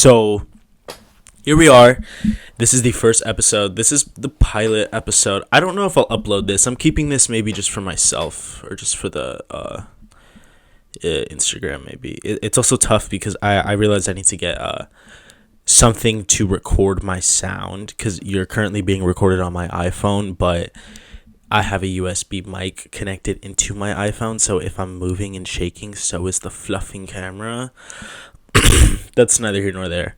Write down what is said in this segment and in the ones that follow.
So here we are. This is the first episode. This is the pilot episode. I don't know if I'll upload this. I'm keeping this maybe just for myself or just for the Instagram maybe. It's also tough because I realized I need to get something to record my sound because you're currently being recorded on my iPhone, but I have a USB mic connected into my iPhone, so if I'm moving and shaking, so is the fluffing camera. That's neither here nor there.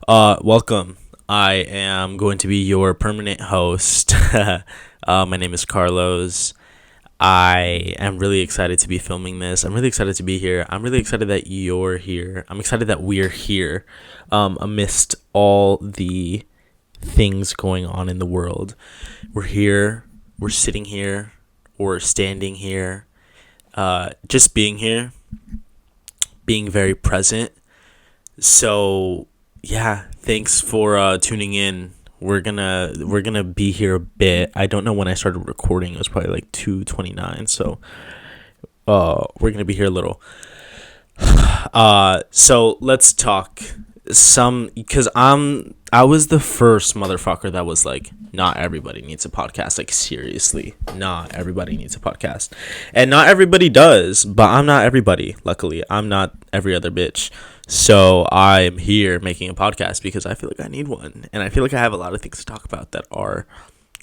Welcome. I am going to be your permanent host. My name is Carlos. I am really excited to be filming this. I'm really excited to be here. I'm really excited that you're here. I'm excited that we're here amidst all the things going on in the world. We're here. We're sitting here. We're standing here. Just being here. Being very present. So yeah, thanks for tuning in. We're gonna be here a bit. I don't know when I started recording. It was probably like 2:29. So we're gonna be here a little. So let's talk because I was the first motherfucker that was like, not everybody needs a podcast. Like, seriously, not everybody needs a podcast, and not everybody does. But I'm not everybody. Luckily, I'm not every other bitch. So I'm here making a podcast because I feel like I need one, and I feel like I have a lot of things to talk about that are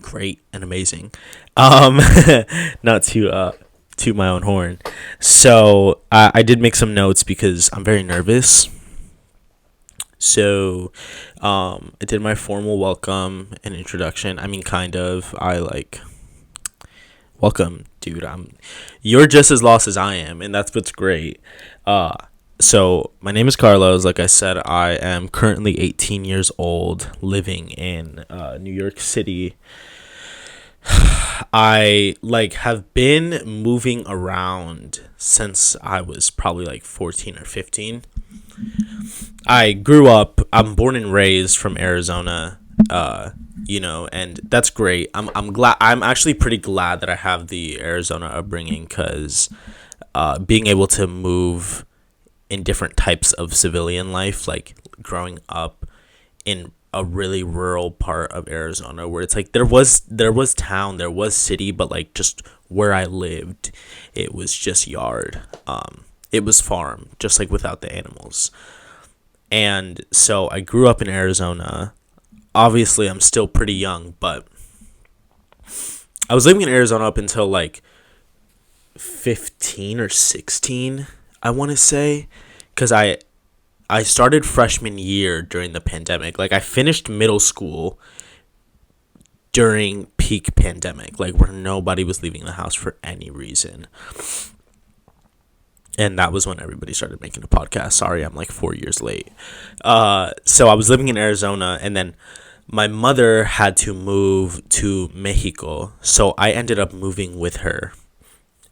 great and amazing. Not to toot my own horn. So I did make some notes because I'm very nervous. So I did my formal welcome and introduction. I mean, kind of. Welcome, dude. You're just as lost as I am, and that's what's great. So my name is Carlos. Like I said, I am currently 18 years old, living in New York City. I have been moving around since I was probably like 14 or 15. I grew up. I'm born and raised from Arizona. And that's great. I'm glad. I'm actually pretty glad that I have the Arizona upbringing because being able to move in different types of civilian life, like growing up in a really rural part of Arizona where it's like there was town, there was city, but like just where I lived, it was just yard. It was farm, just like without the animals. And so I grew up in Arizona. Obviously, I'm still pretty young, but I was living in Arizona up until like 15 or 16. I want to say, because I started freshman year during the pandemic. Like, I finished middle school during peak pandemic, like where nobody was leaving the house for any reason. And that was when everybody started making a podcast. Sorry, I'm like 4 years late. So I was living in Arizona, and then my mother had to move to Mexico. So I ended up moving with her.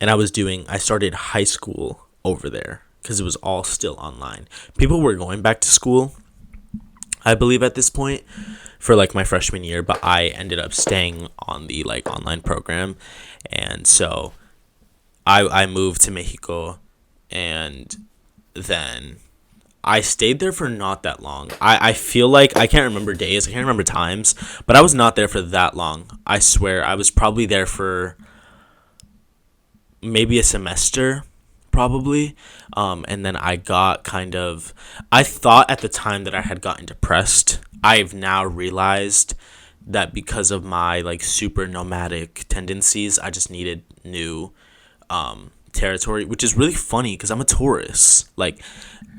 And I started high school over there because it was all still online. People were going back to school, I believe, at this point for like my freshman year, but I ended up staying on the like online program. And so I moved to Mexico, and then I stayed there for not that long. I feel like I can't remember days, I can't remember times, but I was not there for that long. I swear I was probably there for maybe a semester, probably. And then I got I thought at the time that I had gotten depressed. I've now realized that because of my like super nomadic tendencies, I just needed new territory, which is really funny because I'm a Taurus. Like,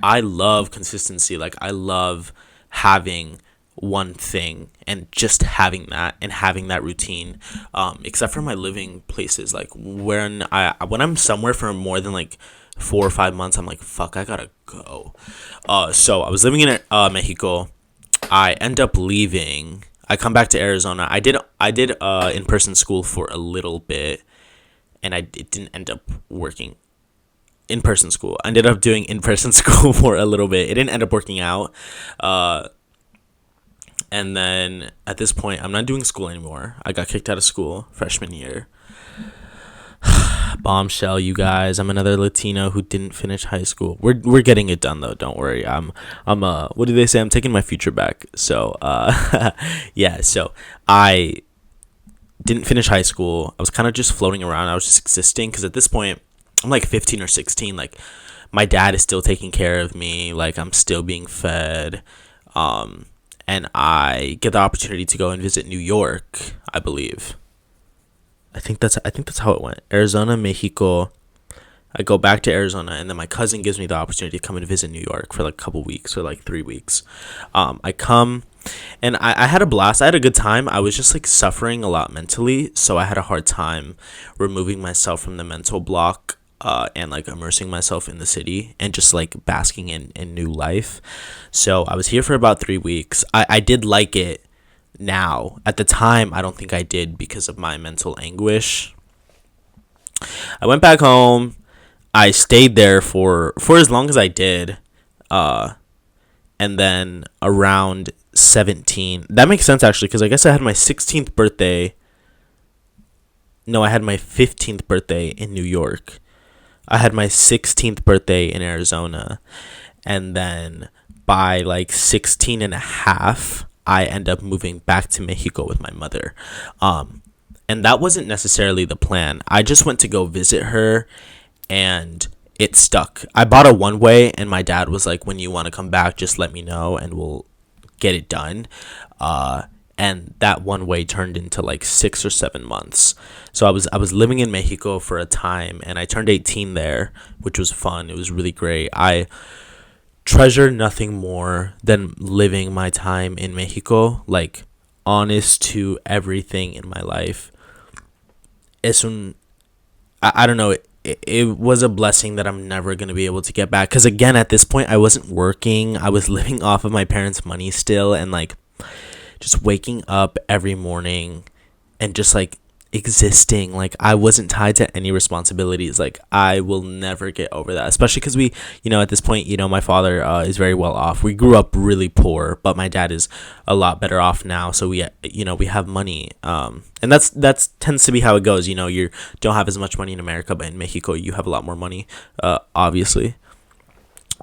I love consistency. Like, I love having one thing and just having that and having that routine, except for my living places. Like, when I'm somewhere for more than like 4 or 5 months, I'm like, fuck, I gotta go. So I was living in Mexico. I end up leaving. I come back to Arizona. I did in-person school for a little bit, and it didn't end up working. In-person school. I ended up doing in-person school for a little bit. It didn't end up working out. And then at this point, I'm not doing school anymore. I got kicked out of school freshman year. Bombshell, you guys. I'm another Latino who didn't finish high school. We're getting it done though. Don't worry. I'm what do they say? I'm taking my future back. So yeah. So I didn't finish high school. I was kind of just floating around. I was just existing because at this point I'm like 15 or 16. Like my dad is still taking care of me. Like I'm still being fed. And I get the opportunity to go and visit New York, I believe. I think that's how it went. Arizona, Mexico. I go back to Arizona, and then my cousin gives me the opportunity to come and visit New York for like a couple weeks or like 3 weeks. I come, and I had a blast. I had a good time. I was just like suffering a lot mentally, so I had a hard time removing myself from the mental block. And like immersing myself in the city and just like basking in new life. So I was here for about 3 weeks. I did like it now. At the time, I don't think I did because of my mental anguish. I went back home. I stayed there for as long as I did. And then around 17, that makes sense actually, because I guess I had my 16th birthday. No, I had my 15th birthday in New York. I had my 16th birthday in Arizona, and then by like 16 and a half, I end up moving back to Mexico with my mother. And that wasn't necessarily the plan. I just went to go visit her, and it stuck. I bought a one-way, and my dad was like, when you want to come back, just let me know, and we'll get it done. And that one way turned into like 6 or 7 months. So I was living in Mexico for a time, and I turned 18 there, which was fun. It was really great. I treasure nothing more than living my time in Mexico, like honest to everything in my life. I don't know. It was a blessing that I'm never going to be able to get back. Because again, at this point, I wasn't working. I was living off of my parents' money still, and like just waking up every morning and just like existing. Like I wasn't tied to any responsibilities. Like I will never get over that, especially because we, at this point, my father is very well off. We grew up really poor, but my dad is a lot better off now, so we have money, and that's tends to be how it goes. You don't have as much money in America, but in Mexico you have a lot more money, obviously.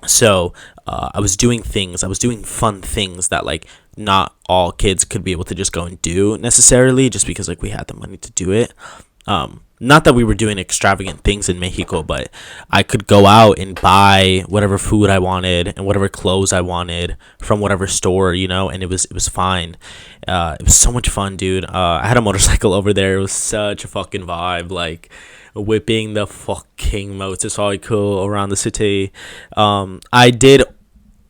So I was doing fun things that like not all kids could be able to just go and do necessarily, just because like we had the money to do it. Not that we were doing extravagant things in Mexico, but I could go out and buy whatever food I wanted and whatever clothes I wanted from whatever store, and it was fine. It was so much fun, dude. I had a motorcycle over there. It was such a fucking vibe, like whipping the fucking motorcycle around the city. I did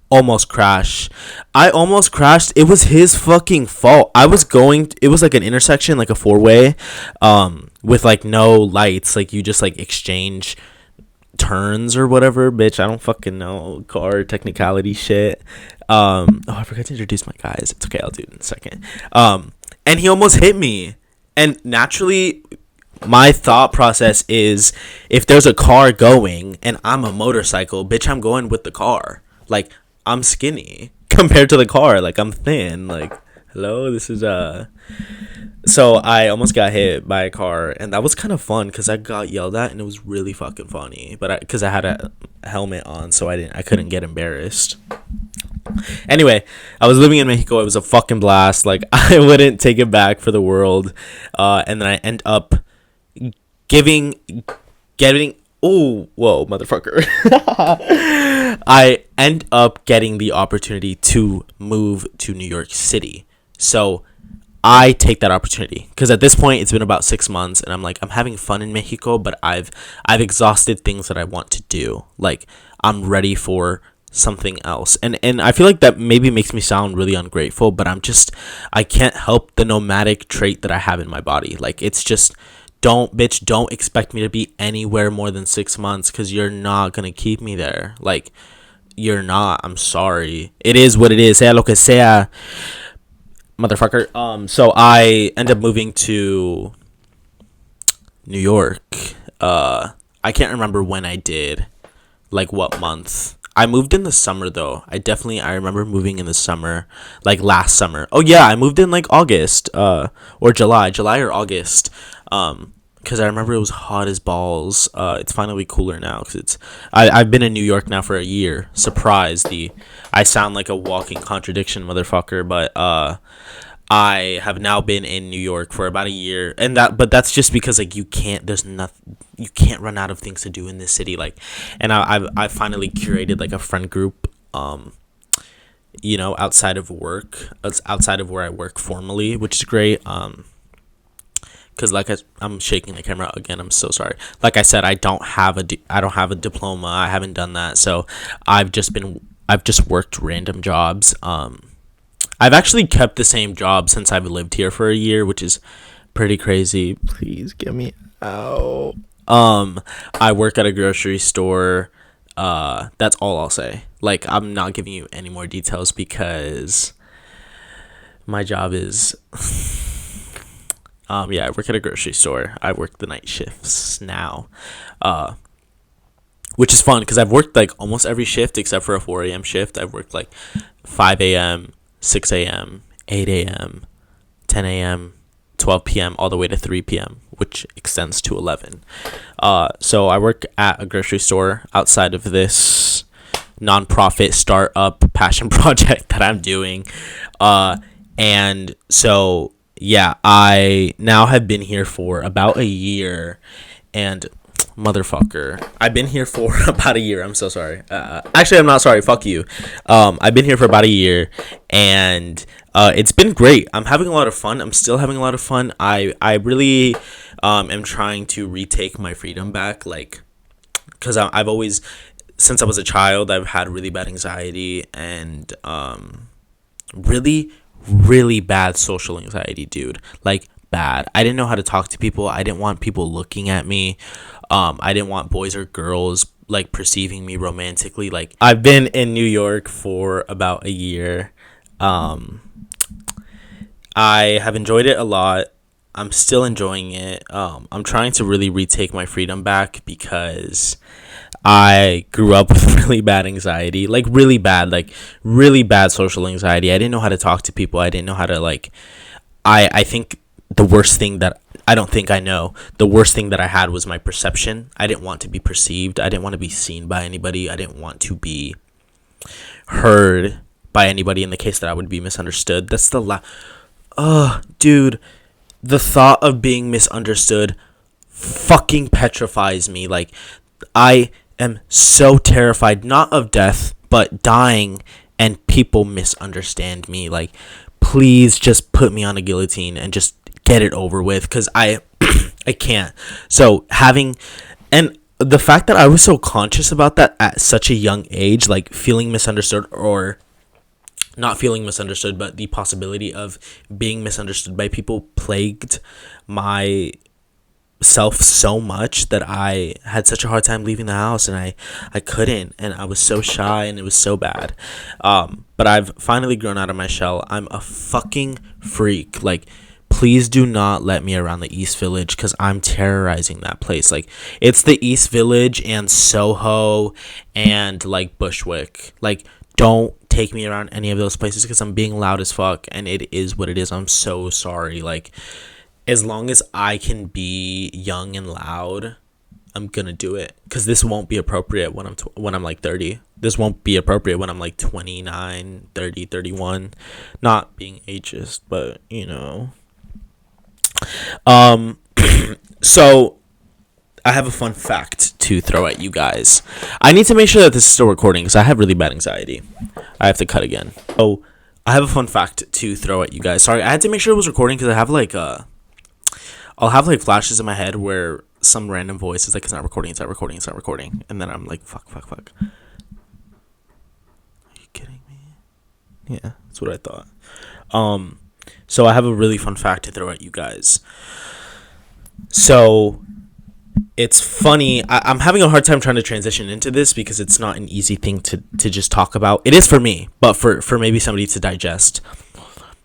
almost crash. It was his fucking fault. It was like an intersection, like a 4-way, with like no lights. Like you just like exchange turns or whatever, bitch. I don't fucking know car technicality shit. I forgot to introduce my guys. It's okay, I'll do it in a second. And he almost hit me. And naturally, my thought process is, if there's a car going and I'm a motorcycle, bitch, I'm going with the car. Like, I'm skinny compared to the car. Like, I'm thin. Like, hello, this is So I almost got hit by a car, and that was kind of fun because I got yelled at, and it was really fucking funny. But because I had a helmet on, so I couldn't get embarrassed. Anyway, I was living in Mexico. It was a fucking blast. Like, I wouldn't take it back for the world. And then I end up getting. Oh, whoa, motherfucker. I end up getting the opportunity to move to New York City. So I take that opportunity because at this point it's been about 6 months, and I'm like, I'm having fun in Mexico, but I've exhausted things that I want to do. Like, I'm ready for something else, and I feel like that maybe makes me sound really ungrateful, but I can't help the nomadic trait that I have in my body. Like, it's just, don't expect me to be anywhere more than 6 months, because you're not gonna keep me there. Like, you're not. I'm sorry. It is what it is. Sea lo que sea, motherfucker. So I end up moving to New York. I can't remember when I did, like what month. I moved in the summer though. I remember moving in the summer, like last summer. Oh yeah, I moved in like August, or July or August. because I remember it was hot as balls. It's finally cooler now because I've been in New York now for a year. Surprise! I sound like a walking contradiction, motherfucker. But I have now been in New York for about a year, but that's just because like you can't run out of things to do in this city. Like, and I've finally curated like a friend group. Outside of work, outside of where I work formally, which is great. Because I'm shaking the camera again. I'm so sorry. Like I said, I don't have a diploma. I haven't done that. So I've just worked random jobs. I've actually kept the same job since I've lived here for a year, which is pretty crazy. Please get me out. I work at a grocery store. That's all I'll say. Like, I'm not giving you any more details because my job is I work at a grocery store. I work the night shifts now, which is fun because I've worked like almost every shift except for a 4 a.m. shift. I've worked like 5 a.m., 6 a.m., 8 a.m., 10 a.m., 12 p.m. all the way to 3 p.m., which extends to 11. So I work at a grocery store outside of this nonprofit startup passion project that I'm doing. And so, yeah, I now have been here for about a year, and motherfucker, I've been here for about a year. I'm so sorry. Actually, I'm not sorry. Fuck you. I've been here for about a year, and it's been great. I'm having a lot of fun. I'm still having a lot of fun. I really am trying to retake my freedom back, like, because I've always, since I was a child, I've had really bad anxiety and really, really bad social anxiety, dude. Like, bad. I didn't know how to talk to people. I didn't want people looking at me. I didn't want boys or girls like perceiving me romantically. Like, I've been in New York for about a year. I have enjoyed it a lot. I'm still enjoying it. I'm trying to really retake my freedom back because I grew up with really bad anxiety, like really bad social anxiety. I didn't know how to talk to people. I didn't know how to like, I think the worst thing that the worst thing that I had was my perception. I didn't want to be perceived. I didn't want to be seen by anybody. I didn't want to be heard by anybody in the case that I would be misunderstood. That's dude, the thought of being misunderstood fucking petrifies me. Like, I am so terrified, not of death, but dying and people misunderstand me. Like, please just put me on a guillotine and just get it over with, because I can't. So and the fact that I was so conscious about that at such a young age, like feeling misunderstood, or not feeling misunderstood, but the possibility of being misunderstood by people, plagued my self so much that I had such a hard time leaving the house, and I couldn't, and I was so shy, and it was so bad. But I've finally grown out of my shell. I'm a fucking freak. Like, please do not let me around the East Village, because I'm terrorizing that place. Like, it's the East Village and Soho and like Bushwick. Like, don't take me around any of those places because I'm being loud as fuck, and it is what it is. I'm so sorry. Like, as long as I can be young and loud, I'm gonna do it, because this won't be appropriate when I'm like 30. This won't be appropriate when I'm like 29, 30, 31. Not being ageist, but you know. So I have a fun fact to throw at you guys. I need to make sure that this is still recording because I have really bad anxiety. I have to cut again. Oh, I have a fun fact to throw at you guys. Sorry, I had to make sure it was recording because I have like I'll have like flashes in my head where some random voice is like, it's not recording, and then I'm like, fuck. Are you kidding me? Yeah, that's what I thought. So I have a really fun fact to throw at you guys. So it's funny. I'm having a hard time trying to transition into this because it's not an easy thing to just talk about. It is for me, but for maybe somebody to digest.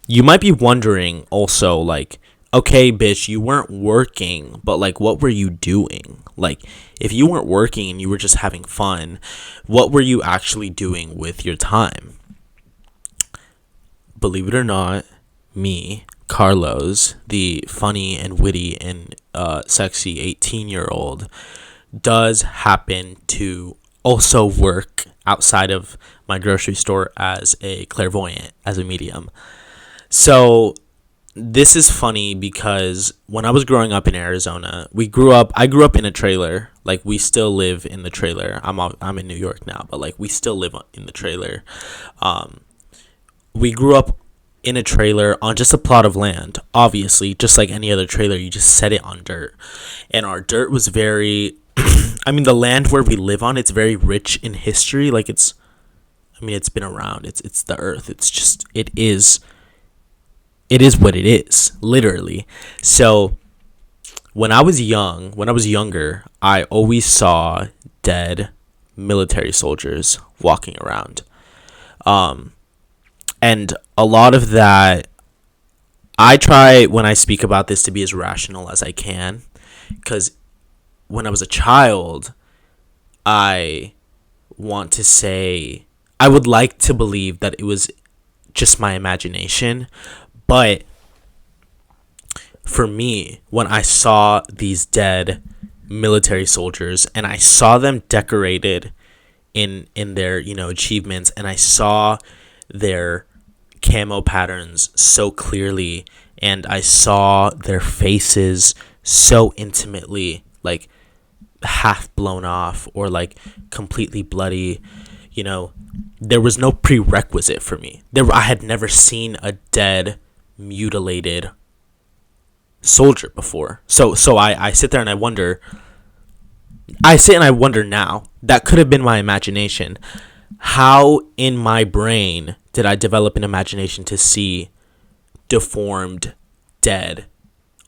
You might be wondering also, like, okay, bitch, you weren't working, but like, what were you doing? Like, if you weren't working and you were just having fun, what were you actually doing with your time? Believe it or not, me, Carlos, the funny and witty and sexy 18-year-old, does happen to also work outside of my grocery store as a clairvoyant, as a medium. So this is funny because when I was growing up in Arizona, I grew up in a trailer. Like, we still live in the trailer. I'm in New York now, but like, we still live in the trailer. We grew up in a trailer on just a plot of land. Obviously, just like any other trailer, you just set it on dirt. And our dirt was very I mean, the land where we live on, it's very rich in history. Like, it's been around. It's the earth. It is what it is, literally. So when I was younger, I always saw dead military soldiers walking around. And a lot of that, I try when I speak about this to be as rational as I can, because when I was a child, I would like to believe that it was just my imagination. But for me, when I saw these dead military soldiers and I saw them decorated in their, achievements, and I saw their camo patterns so clearly, and I saw their faces so intimately, like half blown off or like completely bloody, there was no prerequisite for me. I had never seen a dead, mutilated soldier before. So I sit there and I wonder now, that could have been my imagination. How in my brain did I develop an imagination to see deformed, dead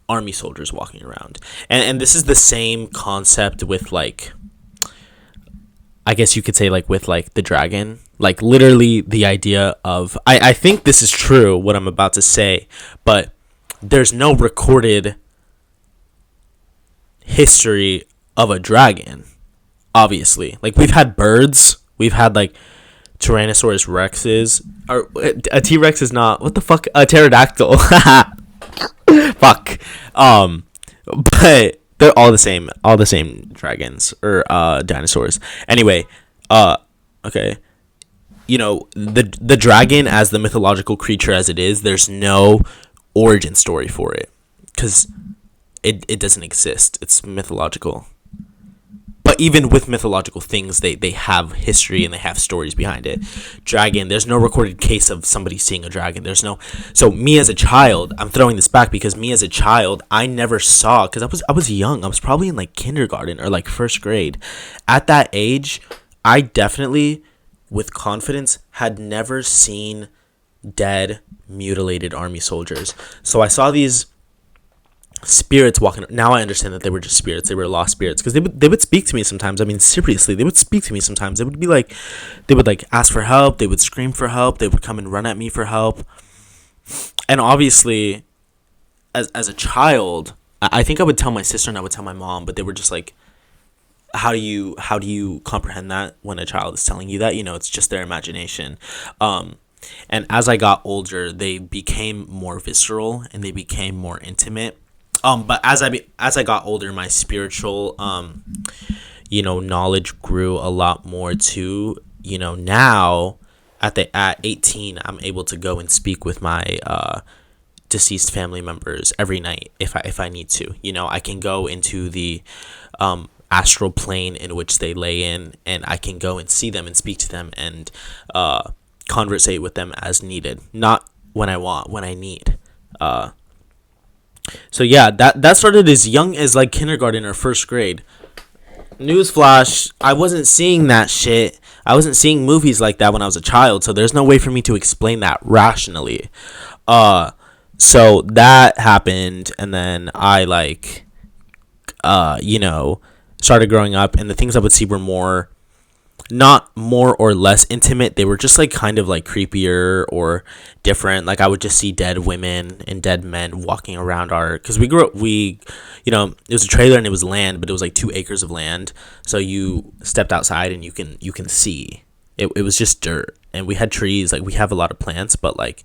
army soldiers walking around? And this is the same concept with, like, I guess you could say, like, with like the dragon. Like, literally the idea of, I think this is true, what I'm about to say, but there's no recorded history of a dragon, obviously. Like, we've had birds, we've had like Tyrannosaurus Rexes, or a T-Rex is not, what the fuck, a pterodactyl. Fuck. But they're all the same dragons or dinosaurs. Anyway, okay. The dragon, as the mythological creature as it is, there's no origin story for it, because it doesn't exist. It's mythological. But even with mythological things, they have history and they have stories behind it. Dragon, there's no recorded case of somebody seeing a dragon. So me as a child, I'm throwing this back because me as a child, I never saw, because I was young. I was probably in like kindergarten or like first grade. At that age, I definitely, with confidence, had never seen dead, mutilated army soldiers. So I saw these spirits walking. Now I understand that they were just spirits. They were lost spirits, because they would speak to me sometimes. I mean, seriously, they would speak to me sometimes. They would like ask for help. They would scream for help. They would come and run at me for help. And obviously, as a child, I think I would tell my sister and I would tell my mom, but they were just like, how do you comprehend that when a child is telling you that? It's just their imagination. And as I got older, they became more visceral and they became more intimate. But as I got older, my spiritual, knowledge grew a lot more too. Now at 18, I'm able to go and speak with my deceased family members every night if I need to. I can go into the astral plane in which they lay in, and I can go and see them and speak to them and conversate with them as needed, not when I want, when I need. So yeah, that started as young as like kindergarten or first grade. Newsflash, I wasn't seeing that shit. I wasn't seeing movies like that when I was a child, so there's no way for me to explain that rationally. So that happened, and then I started growing up, and the things I would see were not more or less intimate. They were just like kind of like creepier or different. Like, I would just see dead women and dead men walking around because it was a trailer and it was land, but it was like 2 acres of land. So you stepped outside and you can see it was just dirt, and we had trees. Like, we have a lot of plants, but like,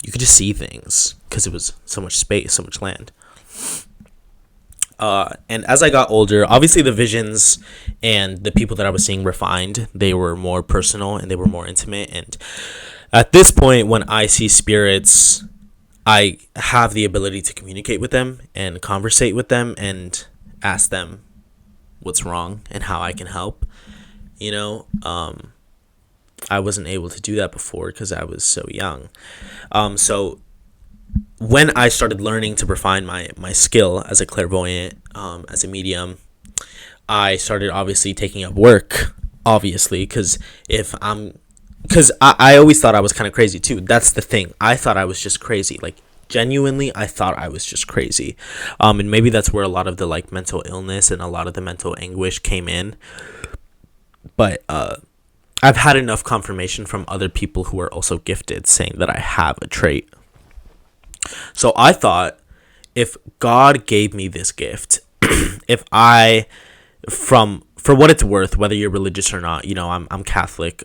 you could just see things because it was so much space, so much land. And as I got older, obviously the visions and the people that I was seeing refined. They were more personal and they were more intimate. And at this point, when I see spirits, I have the ability to communicate with them and conversate with them and ask them what's wrong and how I can help. You know, I wasn't able to do that before because I was so young. So when I started learning to refine my skill as a clairvoyant, as a medium, I started obviously taking up work, obviously, because I always thought I was kind of crazy too. That's the thing. I thought I was just crazy. Like, genuinely, I thought I was just crazy. And maybe that's where a lot of the like mental illness and a lot of the mental anguish came in. But I've had enough confirmation from other people who are also gifted saying that I have a trait. So I thought, if God gave me this gift, if I, for what it's worth, whether you're religious or not, you know, I'm Catholic,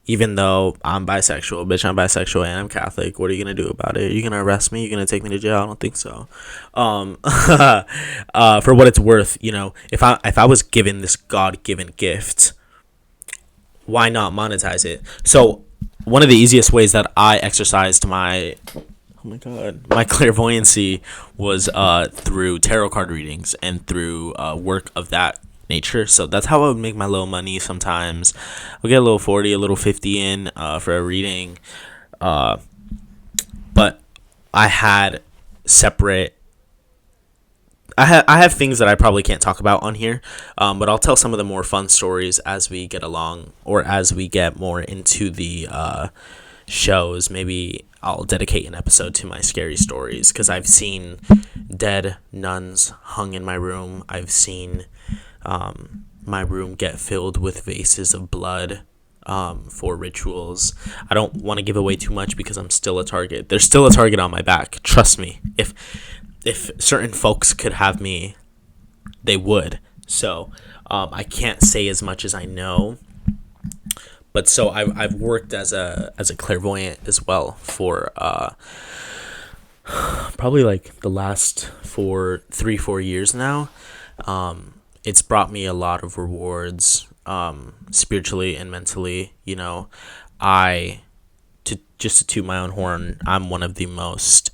even though I'm bisexual, bitch, I'm bisexual and I'm Catholic. What are you going to do about it? Are you going to arrest me? You're going to take me to jail? I don't think so. For what it's worth, you know, if I was given this God-given gift, why not monetize it? So one of the easiest ways that I exercised my clairvoyancy was through tarot card readings and through work of that nature. So that's how I would make my little money. Sometimes I'll get a little 40, a little 50 in for a reading. But I had separate. I have things that I probably can't talk about on here, but I'll tell some of the more fun stories as we get along, or as we get more into the shows. Maybe I'll dedicate an episode to my scary stories, because I've seen dead nuns hung in my room. I've seen my room get filled with vases of blood for rituals. I don't want to give away too much because I'm still a target. There's still a target on my back. Trust me. If certain folks could have me, they would. So I can't say as much as I know. But so I've worked as a clairvoyant as well for probably like the last 4 years now. It's brought me a lot of rewards, spiritually and mentally. You know, to toot my own horn, I'm one of the most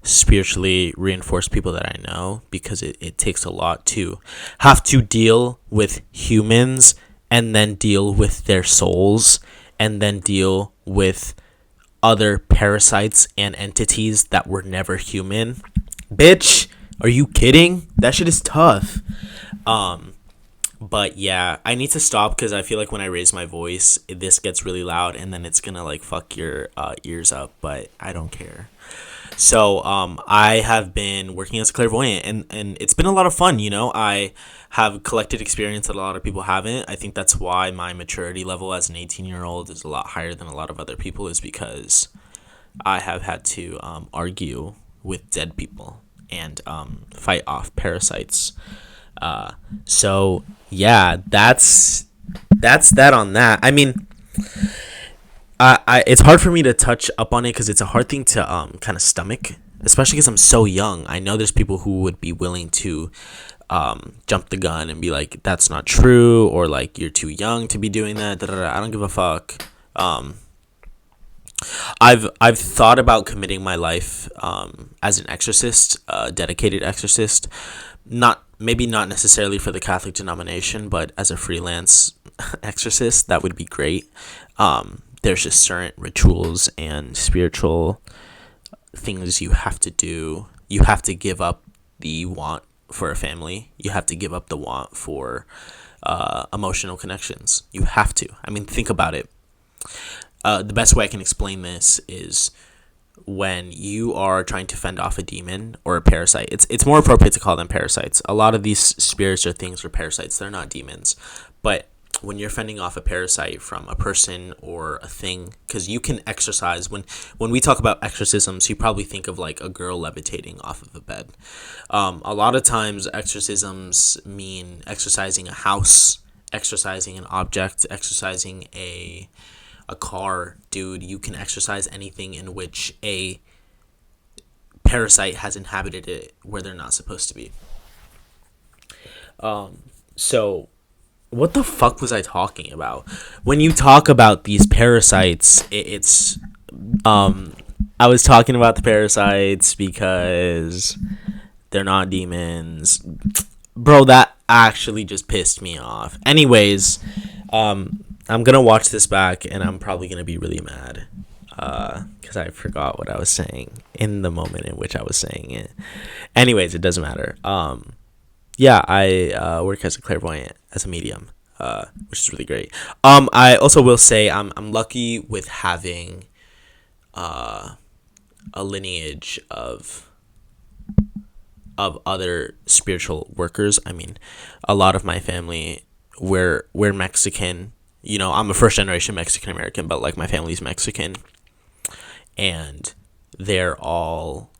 spiritually reinforced people that I know, because it takes a lot to have to deal with humans and then deal with their souls and then deal with other parasites and entities that were never human. Bitch, are you kidding? That shit is tough. But yeah, I need to stop because I feel like when I raise my voice, this gets really loud and then it's gonna like fuck your ears up, but I don't care. So I have been working as a clairvoyant, and it's been a lot of fun. You know, I have collected experience that a lot of people haven't. I think that's why my maturity level as an 18-year-old is a lot higher than a lot of other people, is because I have had to argue with dead people and fight off parasites. So yeah, that's that on that. I mean, it's hard for me to touch up on it because it's a hard thing to kind of stomach, especially because I'm so young. I know there's people who would be willing to jump the gun and be like, that's not true, or like, you're too young to be doing that. I don't give a fuck. I've thought about committing my life as an exorcist, dedicated exorcist, maybe not necessarily for the Catholic denomination, but as a freelance exorcist. That would be great. There's just certain rituals and spiritual things you have to do. You have to give up the want for a family. You have to give up the want for emotional connections. You have to. I mean, think about it. The best way I can explain this is when you are trying to fend off a demon or a parasite. It's more appropriate to call them parasites. A lot of these spirits or things are parasites. They're not demons. But when you're fending off a parasite from a person or a thing, because you can exorcise. When we talk about exorcisms, you probably think of like a girl levitating off of a bed. A lot of times exorcisms mean exorcising a house, exorcising an object, exorcising a a car, dude, you can exorcise anything in which a parasite has inhabited it where they're not supposed to be. So what the fuck was I talking about? When you talk about these parasites, it's I was talking about the parasites because they're not demons. Bro, that actually just pissed me off. Anyways, I'm gonna watch this back and I'm probably gonna be really mad because I forgot what I was saying in the moment in which I was saying it. Anyways, it doesn't matter. Yeah, I work as a clairvoyant, as a medium, which is really great. I also will say I'm lucky with having a lineage of other spiritual workers. I mean, a lot of my family, we're Mexican. You know, I'm a first generation Mexican American, but like my family's Mexican, and they're all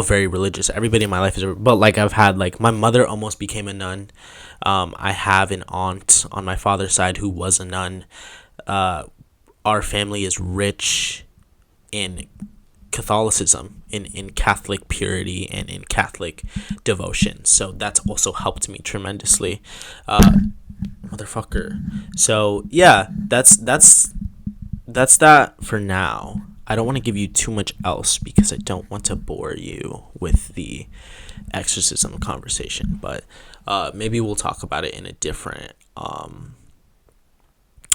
very religious. Everybody in my life is, but like I've had, like, my mother almost became a nun. I have an aunt on my father's side who was a nun. Our family is rich in Catholicism, in Catholic purity and in Catholic devotion. So that's also helped me tremendously. Motherfucker. So yeah, that's that for now. I don't want to give you too much else because I don't want to bore you with the exorcism conversation, but maybe we'll talk about it in a different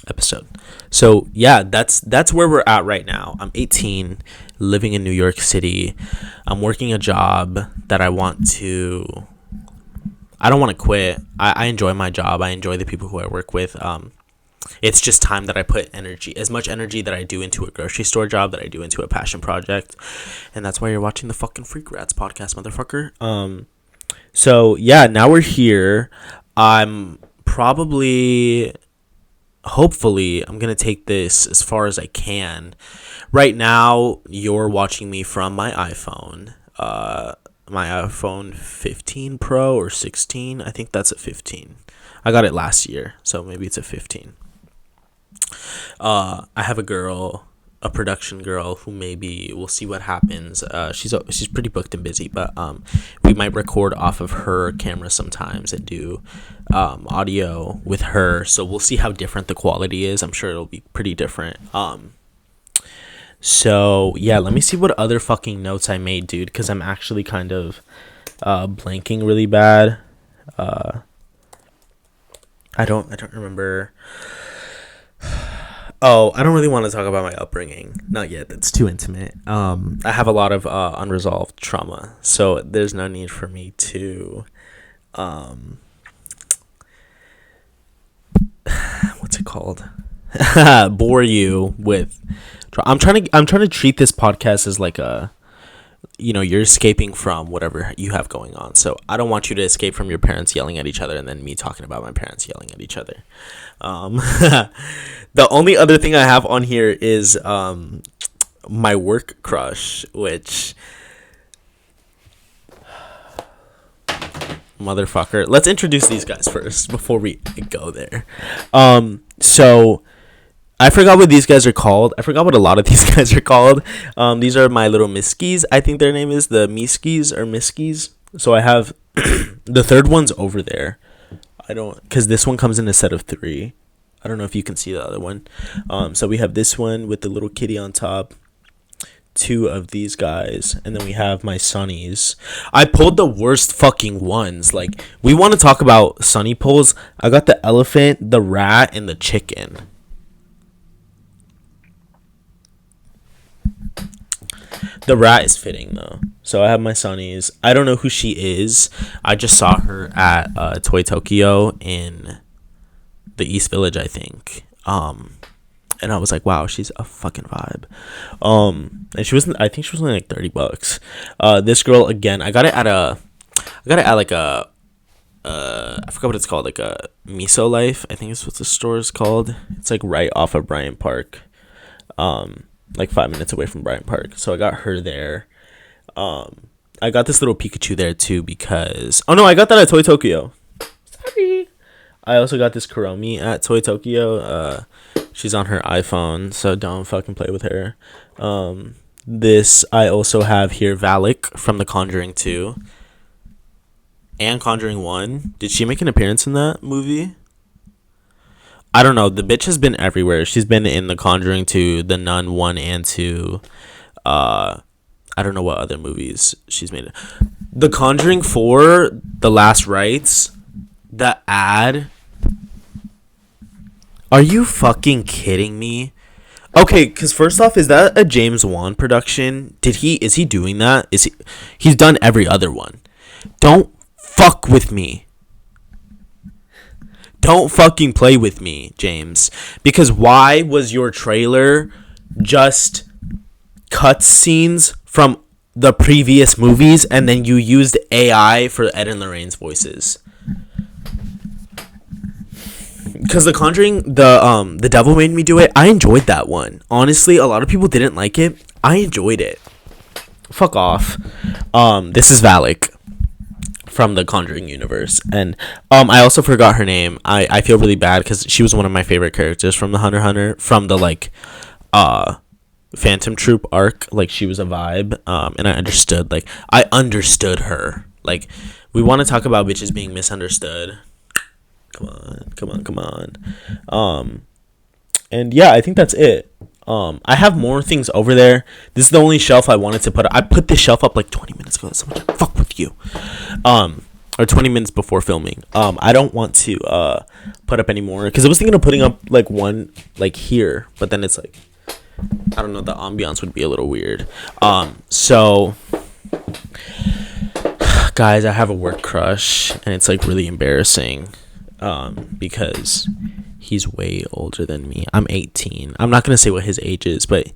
episode. So yeah, that's where we're at right now. I'm 18, living in New York City. I'm working a job that I don't want to quit. I enjoy my job. I enjoy the people who I work with. It's just time that I put as much energy that I do into a grocery store job that I do into a passion project. And that's why you're watching the fucking FreakRatz podcast, motherfucker. So yeah, now we're here. Hopefully, I'm going to take this as far as I can. Right now, you're watching me from my iPhone. My iPhone 15 Pro or 16. I think that's a 15. I got it last year, so maybe it's a 15. I have a production girl who maybe we'll see what happens. She's pretty booked and busy, but we might record off of her camera sometimes and do audio with her. So we'll see how different the quality is. I'm sure it'll be pretty different. So yeah, let me see what other fucking notes I made, dude, because I'm actually kind of blanking really bad. I don't remember. Oh, I don't really want to talk about my upbringing. Not yet. That's too intimate. I have a lot of unresolved trauma, so there's no need for me to what's it called? Bore you with. I'm trying to treat this podcast as like a, you're escaping from whatever you have going on. So I don't want you to escape from your parents yelling at each other and then me talking about my parents yelling at each other. The only other thing I have on here is my work crush, which, motherfucker. Let's introduce these guys first before we go there. So I forgot what these guys are called. I forgot what a lot of these guys are called. These are my little miskies. I think their name is the miskies or miskies. So I have the third one's over there. Because this one comes in a set of 3. I don't know if you can see the other one. So we have this one with the little kitty on top. 2 of these guys. And then we have my sunnies. I pulled the worst fucking ones. Like, we want to talk about sunny pulls. I got the elephant, the rat, and the chicken. The rat is fitting though. So I have my sunnies. I don't know who she is. I just saw her at Toy Tokyo in the East Village, I think. And I was like, wow, she's a fucking vibe. And I think she was only like $30. This girl, again, I got it at like a I forgot what it's called, like a Miso Life, I think is what the store is called. It's like right off of Bryant Park. Like 5 minutes away from Bryant Park. So I got her there. I got this little Pikachu there too because... Oh no, I got that at Toy Tokyo. Sorry. I also got this Kuromi at Toy Tokyo. She's on her iPhone, so don't fucking play with her. This I also have here Valak from The Conjuring 2 and Conjuring 1. Did she make an appearance in that movie? I don't know. The bitch has been everywhere. She's been in The Conjuring 2, The Nun 1 and 2. I don't know what other movies she's made. The Conjuring 4, The Last Rites, the ad. Are you fucking kidding me? Okay, because first off, is that a James Wan production? Is he doing that? He's done every other one. Don't fuck with me. Don't fucking play with me, James. Because why was your trailer just cut scenes from the previous movies and then you used AI for Ed and Lorraine's voices? Because The Conjuring, the Devil Made Me Do It, I enjoyed that one. Honestly, a lot of people didn't like it. I enjoyed it. Fuck off. This is Valak from the Conjuring universe. And I also forgot her name. I feel really bad because she was one of my favorite characters from the Hunter x Hunter, from the like Phantom Troop arc. Like, she was a vibe. And I understood her. Like, we want to talk about bitches being misunderstood. Come on. And yeah, I think that's it. I have more things over there. This is the only shelf I wanted to put up. I put this shelf up like 20 minutes ago. So much fuck with you. Or 20 minutes before filming. I don't want to put up anymore because I was thinking of putting up like one like here, but then it's like, I don't know, the ambiance would be a little weird. So guys, I have a work crush and it's like really embarrassing. Because he's way older than me. I'm 18. I'm not gonna say what his age is, but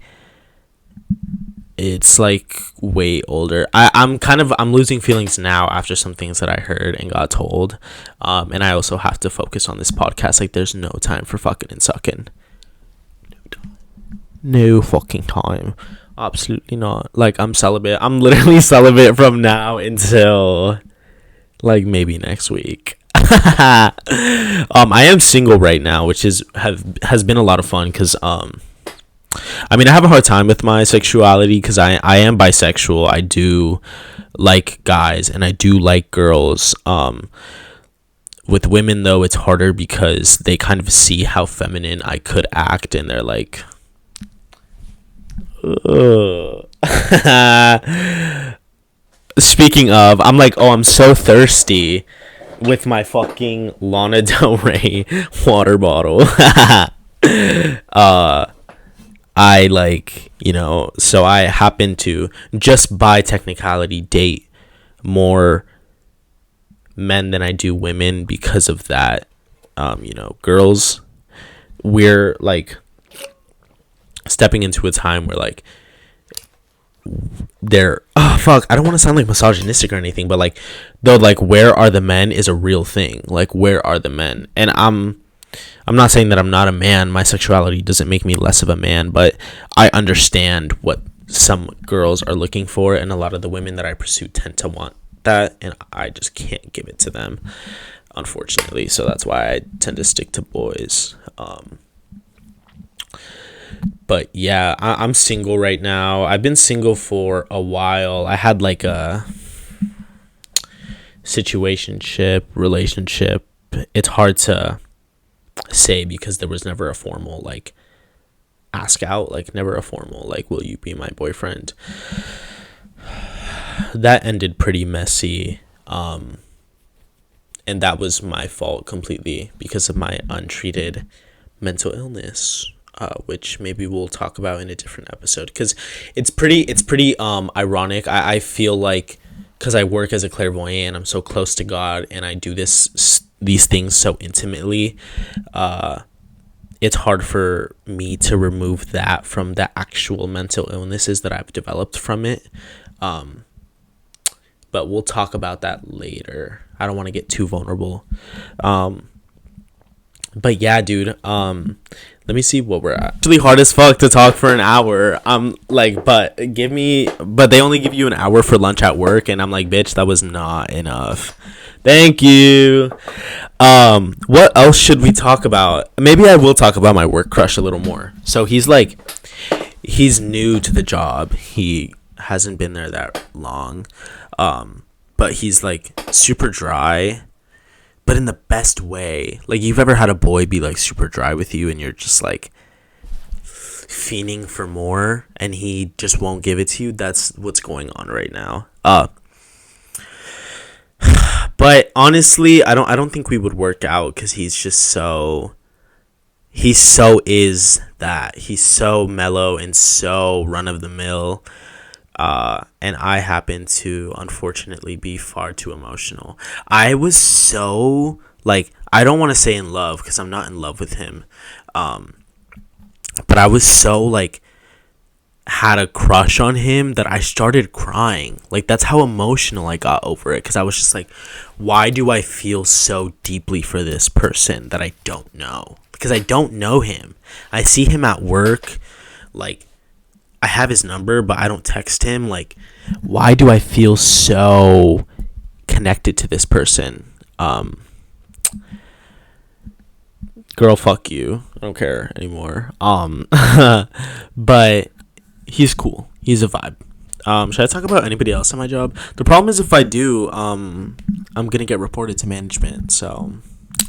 it's like way older. I'm losing feelings now after some things that I heard and got told. And I also have to focus on this podcast. Like, there's no time for fucking and sucking. No fucking time. Absolutely not. Like, I'm celibate. I'm literally celibate from now until like maybe next week. I am single right now, which has been a lot of fun because I have a hard time with my sexuality because I am bisexual. I do like guys and I do like girls. With women though, it's harder because they kind of see how feminine I could act and they're like, ugh. Speaking of, I'm like, oh, I'm so thirsty with my fucking Lana Del Rey water bottle. I like, so I happen to just by technicality date more men than I do women because of that. Girls, we're like stepping into a time where like they're I don't want to sound like misogynistic or anything, but like though, like, where are the men is a real thing. Like, where are the men? And I'm not saying that I'm not a man. My sexuality doesn't make me less of a man, but I understand what some girls are looking for, and a lot of the women that I pursue tend to want that, and I just can't give it to them, unfortunately. So that's why I tend to stick to boys. But yeah, I'm single right now. I've been single for a while. I had like a relationship. It's hard to say because there was never a formal like ask out, like never a formal like, will you be my boyfriend? That ended pretty messy. And that was my fault completely because of my untreated mental illness. Which maybe we'll talk about in a different episode because it's pretty ironic. I feel like because I work as a clairvoyant, I'm so close to God, and I do these things so intimately. It's hard for me to remove that from the actual mental illnesses that I've developed from it. But we'll talk about that later. I don't want to get too vulnerable. But yeah, dude. Let me see what we're at. It's really hard as fuck to talk for an hour. But they only give you an hour for lunch at work, and I'm like, bitch, that was not enough. Thank you. What else should we talk about? Maybe I will talk about my work crush a little more. So he's new to the job. He hasn't been there that long. But he's like super dry, but in the best way. Like, you've ever had a boy be like super dry with you and you're just like fiending for more and he just won't give it to you? That's what's going on right now. But honestly, I don't think we would work out because he's so mellow and so run of the mill. And I happen to unfortunately be far too emotional. I was so like, I don't want to say in love because I'm not in love with him. But I was so like, had a crush on him that I started crying. Like, that's how emotional I got over it, because I was just like, why do I feel so deeply for this person that I don't know? Because I don't know him. I see him at work, like, I have his number, but I don't text him. Like, why do I feel so connected to this person? Girl, fuck you. I don't care anymore. But he's cool. He's a vibe. Should I talk about anybody else on my job? The problem is, if I do, I'm gonna get reported to management, so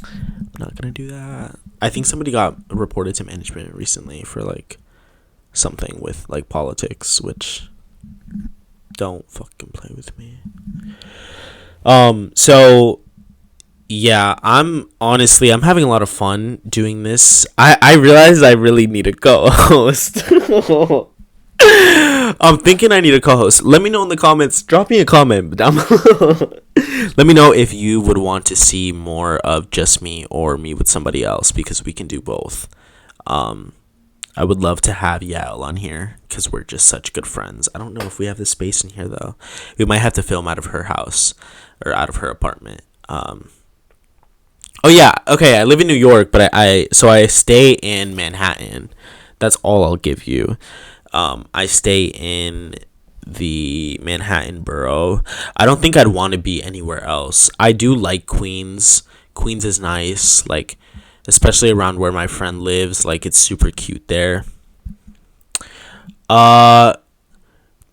I'm not gonna do that. I think somebody got reported to management recently for like something with like politics, which, don't fucking play with me. So yeah, I'm having a lot of fun doing this. I realize I really need a co-host. I'm thinking I need a co-host. Let me know in the comments. Drop me a comment down below. Let me know if you would want to see more of just me or me with somebody else, because we can do both. I would love to have Yael on here because we're just such good friends. I don't know if we have the space in here though. We might have to film out of her house or out of her apartment. Oh yeah, okay. I live in New York, but I stay in Manhattan. That's all I'll give you. I stay in the Manhattan borough. I don't think I'd want to be anywhere else. I do like Queens. Queens is nice, like, especially around where my friend lives. Like, it's super cute there. The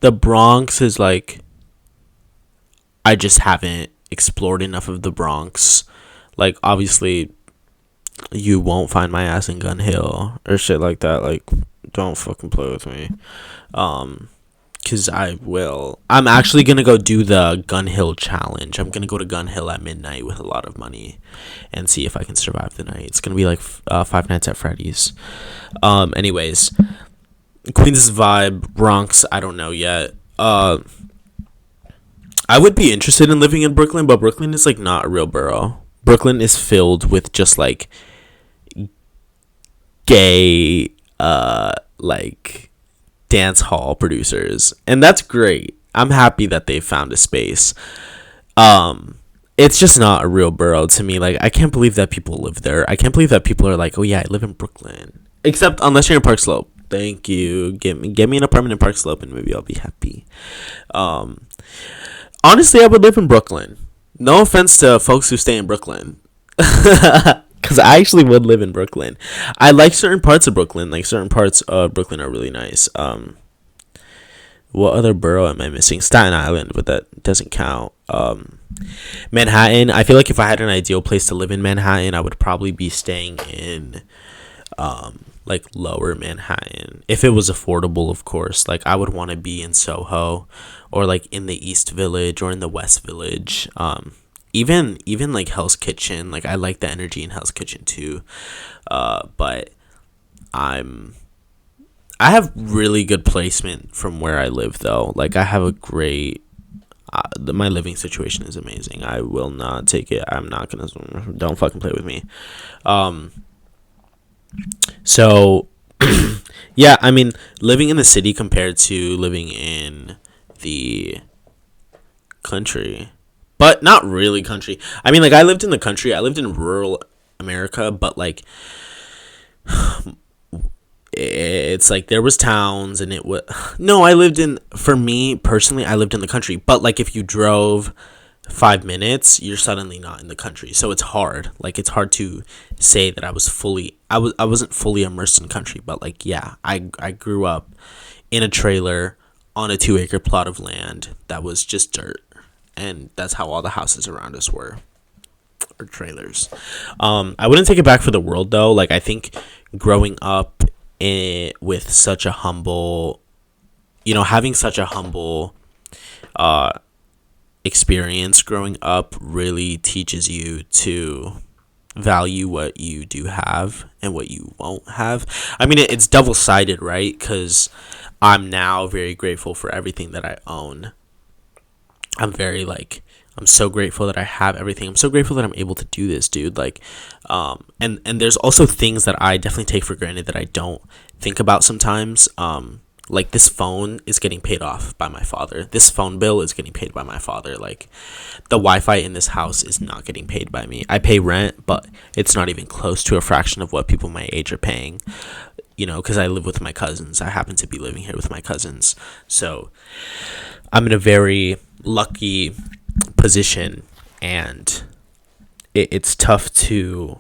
Bronx is like, I just haven't explored enough of the Bronx. Like, obviously, you won't find my ass in Gun Hill or shit like that. Like, don't fucking play with me. Because I will. I'm actually going to go do the Gun Hill challenge. I'm going to go to Gun Hill at midnight with a lot of money and see if I can survive the night. It's going to be like 5 Nights at Freddy's. Anyways, Queens' vibe, Bronx, I don't know yet. I would be interested in living in Brooklyn, but Brooklyn is like not a real borough. Brooklyn is filled with just like gay, like dance hall producers, and that's great. I'm happy that they found a space. It's just not a real borough to me. Like, I can't believe that people live there. I can't believe that people are like, oh yeah, I live in Brooklyn. Except unless you're in Park Slope. Thank you. Get me an apartment in Park Slope and maybe I'll be happy. Honestly, I would live in Brooklyn. No offense to folks who stay in Brooklyn. Because I actually would live in Brooklyn. I like certain parts of Brooklyn. Like, certain parts of Brooklyn are really nice. What other borough am I missing? Staten Island, but that doesn't count. Manhattan. I feel like if I had an ideal place to live in Manhattan, I would probably be staying in like lower Manhattan. If it was affordable, of course. Like, I would want to be in Soho or like in the East Village or in the West Village. Even like Hell's Kitchen. Like, I like the energy in Hell's Kitchen too. But I have really good placement from where I live though. Like, I have a great my living situation is amazing. I will not take it. I'm not gonna, don't fucking play with me. So yeah, I mean, living in the city compared to living in the country, but not really country. I mean, like, I lived in the country. I lived in rural America, but like, it's like there was towns and it was, no, for me personally, I lived in the country, but like if you drove 5 minutes, you're suddenly not in the country. So it's hard. Like, it's hard to say that I wasn't fully immersed in country, but like, yeah, I grew up in a trailer on a 2 acre plot of land that was just dirt. And that's how all the houses around us were, or trailers. I wouldn't take it back for the world though. Like, I think growing up with such a humble, having such a humble experience growing up really teaches you to value what you do have and what you won't have. I mean, it's double-sided, right? Because I'm now very grateful for everything that I own. I'm so grateful that I have everything. I'm so grateful that I'm able to do this, dude. Like, and there's also things that I definitely take for granted that I don't think about sometimes. Like, this phone is getting paid off by my father. This phone bill is getting paid by my father. Like, the Wi-Fi in this house is not getting paid by me. I pay rent, but it's not even close to a fraction of what people my age are paying. Because I live with my cousins. I happen to be living here with my cousins. So I'm in a very lucky position, and it's tough to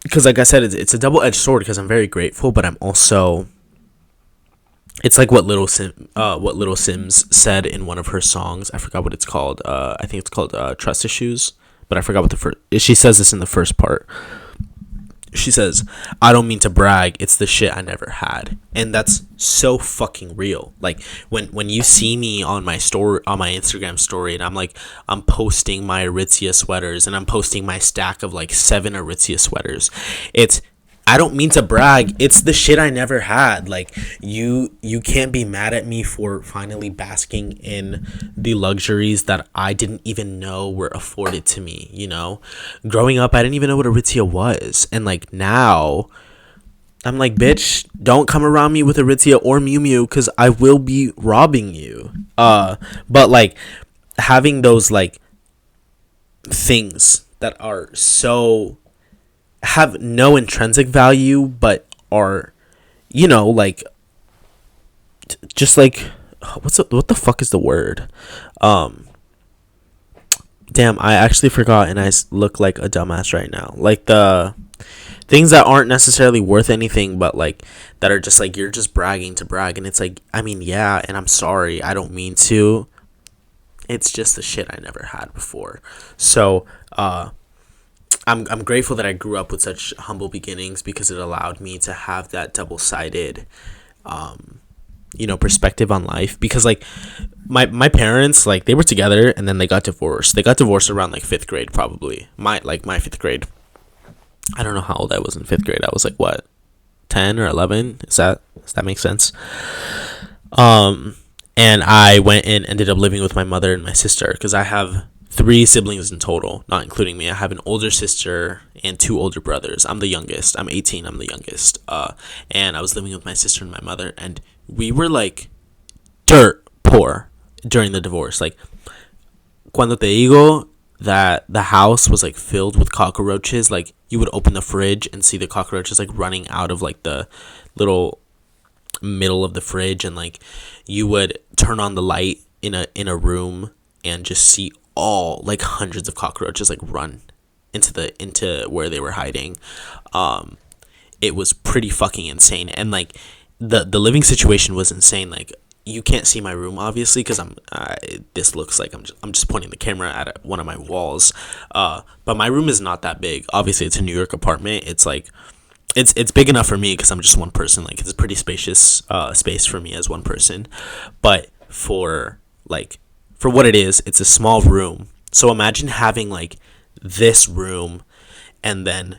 because, like I said, it's a double-edged sword, because I'm very grateful, but I'm also, it's like what Little Sims said in one of her songs. I forgot what it's called. I think it's called Trust Issues, but I forgot what the first, she says this in the first part. She says, "I don't mean to brag, it's the shit I never had." And that's so fucking real. Like, when you see me on my Instagram story, and I'm posting my Aritzia sweaters, and I'm posting my stack of like 7 Aritzia sweaters, I don't mean to brag, it's the shit I never had. Like, you can't be mad at me for finally basking in the luxuries that I didn't even know were afforded to me, Growing up, I didn't even know what Aritzia was. And like, now I'm like, bitch, don't come around me with Aritzia or Miu Miu, because I will be robbing you. But like, having those like things that are have no intrinsic value, but are, like, just like, what the fuck is the word? Damn, I actually forgot, and I look like a dumbass right now. Like, the things that aren't necessarily worth anything, but like, that are just like, you're just bragging to brag, and it's like, I mean, yeah, and I'm sorry, I don't mean to. It's just the shit I never had before. So, I'm grateful that I grew up with such humble beginnings, because it allowed me to have that double-sided, perspective on life. Because like, my parents, like, they were together and then they got divorced. They got divorced around like 5th grade, probably. My 5th grade. I don't know how old I was in 5th grade. I was like, what, 10 or 11? Does that make sense? And I went and ended up living with my mother and my sister, because I have 3 siblings in total, not including me. I have an older sister and 2 older brothers. I'm the youngest. I'm 18. I'm the youngest. And I was living with my sister and my mother, and we were like dirt poor during the divorce. Like, cuando te digo that the house was like filled with cockroaches, like, you would open the fridge and see the cockroaches like running out of like the little middle of the fridge, and like, you would turn on the light in a room and just see all like hundreds of cockroaches like run into where they were hiding. It was pretty fucking insane, and like, the living situation was insane. Like, you can't see my room, obviously, because this looks like I'm just pointing the camera at one of my walls, but my room is not that big. Obviously, it's a New York apartment. It's like, it's big enough for me because I'm just one person. Like, it's a pretty spacious space for me as one person, but for what it is, it's a small room. So imagine having like this room, and then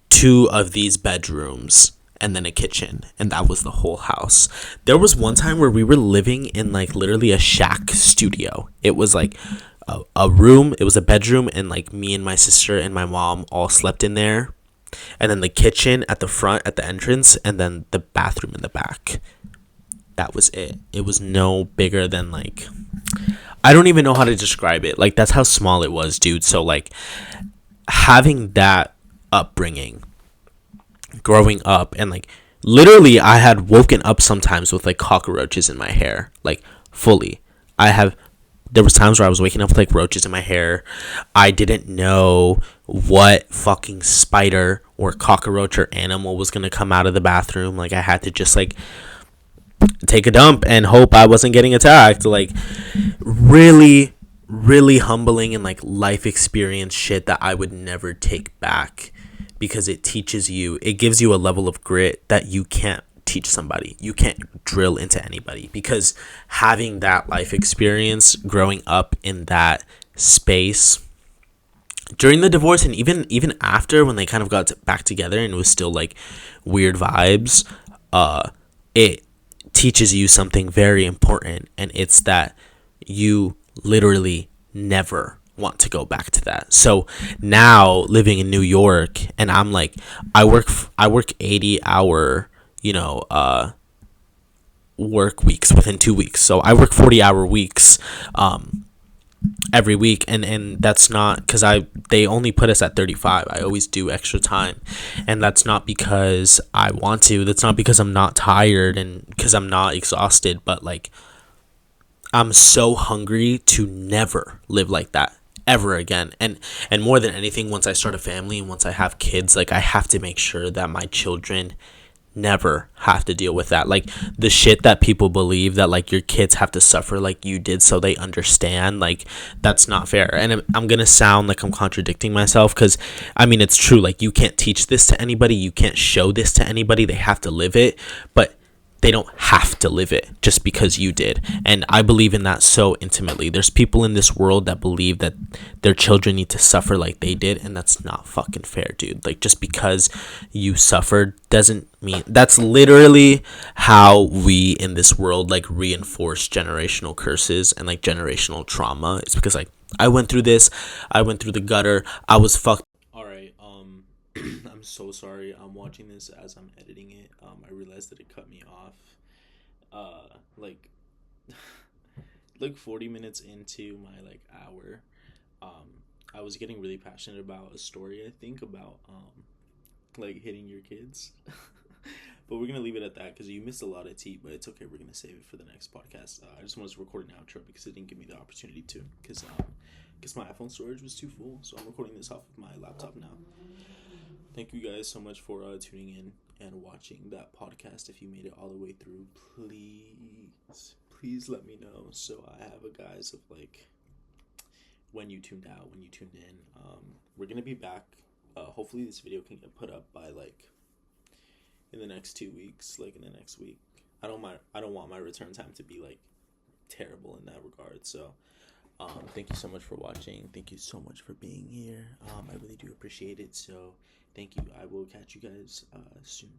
2 of these bedrooms, and then a kitchen, and that was the whole house. There was one time where we were living in like literally a shack studio. It was like a room, it was a bedroom, and like, me and my sister and my mom all slept in there, and then the kitchen at the front at the entrance, and then the bathroom in the back. That was it. It was no bigger than like, I don't even know how to describe it. Like, that's how small it was, dude. So like, having that upbringing, growing up, and like, literally I had woken up sometimes with like cockroaches in my hair, like, fully. There was times where I was waking up with like roaches in my hair. I didn't know what fucking spider or cockroach or animal was gonna come out of the bathroom. Like, I had to just like take a dump and hope I wasn't getting attacked. Like, really, really humbling and like life experience shit that I would never take back, because it gives you a level of grit that you can't teach somebody. You can't drill into anybody, because having that life experience growing up in that space during the divorce, and even after, when they kind of got back together and it was still like weird vibes, it teaches you something very important, and it's that you literally never want to go back to that. So now, living in New York, and I'm like, I work 80-hour, work weeks within 2 weeks. So I work 40-hour weeks every week, and that's not because they only put us at 35. I always do extra time, and that's not because I want to. That's not because I'm not tired and because I'm not exhausted, but like, I'm so hungry to never live like that ever again. And more than anything, once I start a family and once I have kids, like, I have to make sure that my children never have to deal with that. Like, the shit that people believe that like your kids have to suffer like you did so they understand, like, that's not fair. And I'm gonna sound like I'm contradicting myself, because I mean, it's true. Like, you can't teach this to anybody, you can't show this to anybody, they have to live it. But they don't have to live it just because you did. And I believe in that so intimately. There's people in this world that believe that their children need to suffer like they did, and that's not fucking fair, dude. Like, just because you suffered doesn't mean... That's literally how we in this world like reinforce generational curses and like generational trauma. It's because like, I went through this, I went through the gutter, I was fucked. All right, I'm so sorry. I'm watching this as I'm editing it. I realized that it cut me off. Like, like 40 minutes into my like hour, I was getting really passionate about a story. I think about like hitting your kids, but we're gonna leave it at that because you missed a lot of tea. But it's okay. We're gonna save it for the next podcast. I just wanted to record an outro because it didn't give me the opportunity to. Because my iPhone storage was too full, so I'm recording this off of my laptop now. Thank you guys so much for tuning in and watching that podcast. If you made it all the way through, please let me know, so I have a guise of like when you tuned out, when you tuned in. We're gonna be back. Hopefully this video can get put up by like in the next 2 weeks, like in the next week. I don't want my return time to be like terrible in that regard. So thank you so much for watching. Thank you so much for being here. I really do appreciate it. So thank you. I will catch you guys soon.